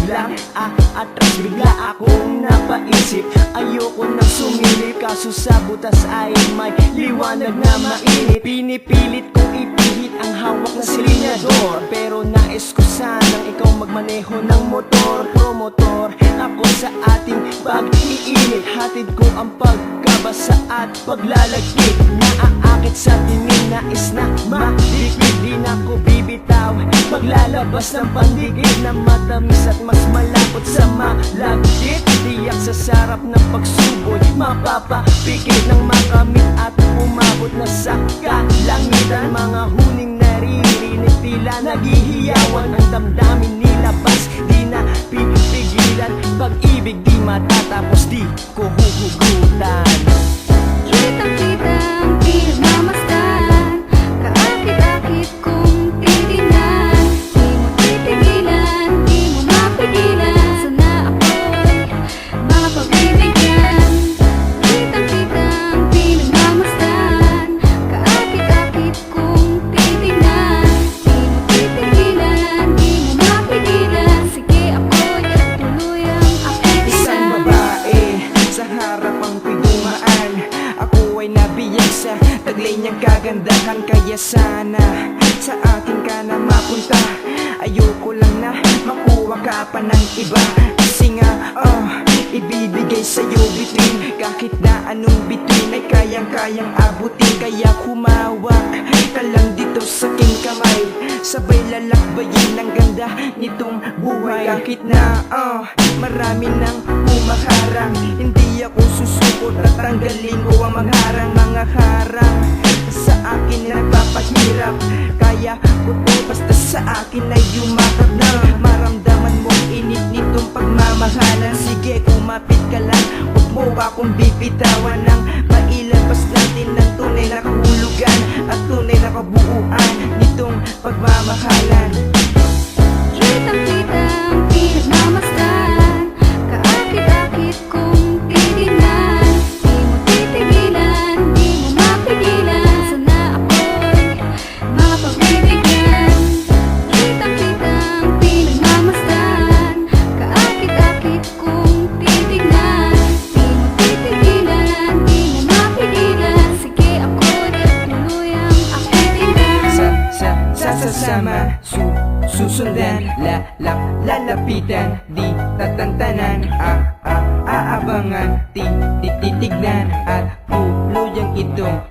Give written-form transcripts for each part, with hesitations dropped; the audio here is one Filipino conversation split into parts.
lang atras. Bigla akong napaisip, ayoko nang sumilip, kaso sa butas ay may liwanag na mainit. Pinipilit kong ipihit ang hawak na silinyador, pero nais ko sanang ikaw magmaneho ng motor. Promotor ako sa ating pag-iinit, hatid ko ang pagkabasa at paglalagkit. Naaakit sa tingin, nais na madikit, di na ko bibitaw. Paglalabas ng pandikit na matamis at mas malapot sa malagkit. Tiyak sa sarap ng pagsuboy, mapapapikit ng makamit at umabot na sa kalangitan. Mga huning naririnig, tila naghihiyawan ang damdamin nilabas. Di na pipigilan, pag-ibig di matatapos, di ko huhugutan. Kitang-kitang pinagmamasdan, kaakit-akit kong titingnan. Di mo titigilan, di mo mapigilan, sana ako'y mapagbibigyan. Kitang-kitang pinagmamasdan, kaakit-akit kong titingnan. Di mo titigilan, di mo mapigilan, sige ako'y tuluyang akitin. Isang babae sa harapang ko'y dumaan, ako ay nabiyag sa taglay niyang kagandahan. Kaya sana sa akin ka na mapunta, ayoko lang na makuha ka pa ng iba. Kasi nga ibibigay sa'yo bituin, kahit na anong bituin ay kayang-kayang abutin. Kaya humawak ka lang dito sa aking kamay, sabay lalakbayin ang ganda nitong buhay. Kahit na marami nang humaharang, hindi ako susuko, tatanggalin ko ang mangharang. Mga harang sa akin na nagpapahirap, kaya ko to basta sa akin ay yumakap na. Maramdaman mong init nitong pagmamahalan, sige kumapit ka lang, huwag mo akong bibitawan. Nang mailabas natin ng tunay na kahulugan at tunay na kabuuan nitong pagmamahalan. Kitang-kitang pinagmamasdan, kaakit-akit kong titingnan. Di mo titigilan, di mo mapigilan, sana ako'y mapagbibigyan. Kitang-kitang pinagmamasdan, kaakit-akit kong titingnan. Di mo titigilan, di mo mapigilan, sige ako'y tuluyang akitin. Sasama, susundan, lalapitan, di tatantanan, aabangan, titignan, at tuluyang itong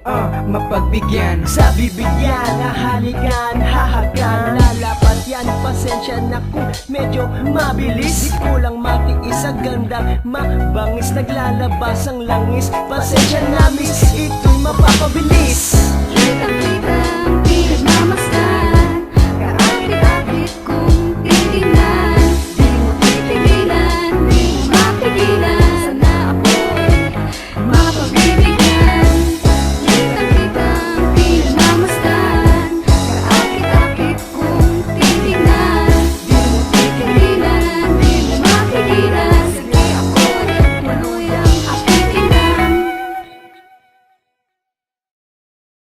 mapagbigyan. Sa bibigyan, hahalikan, hahagan, lalapat yan, pasensya na kung medyo mabilis. Di ko lang matiis sa gandang mabangis, naglalabas ang langis, pasensya na miss, ito'y mapapabilis. Kitang-kitang pinagmamasdan,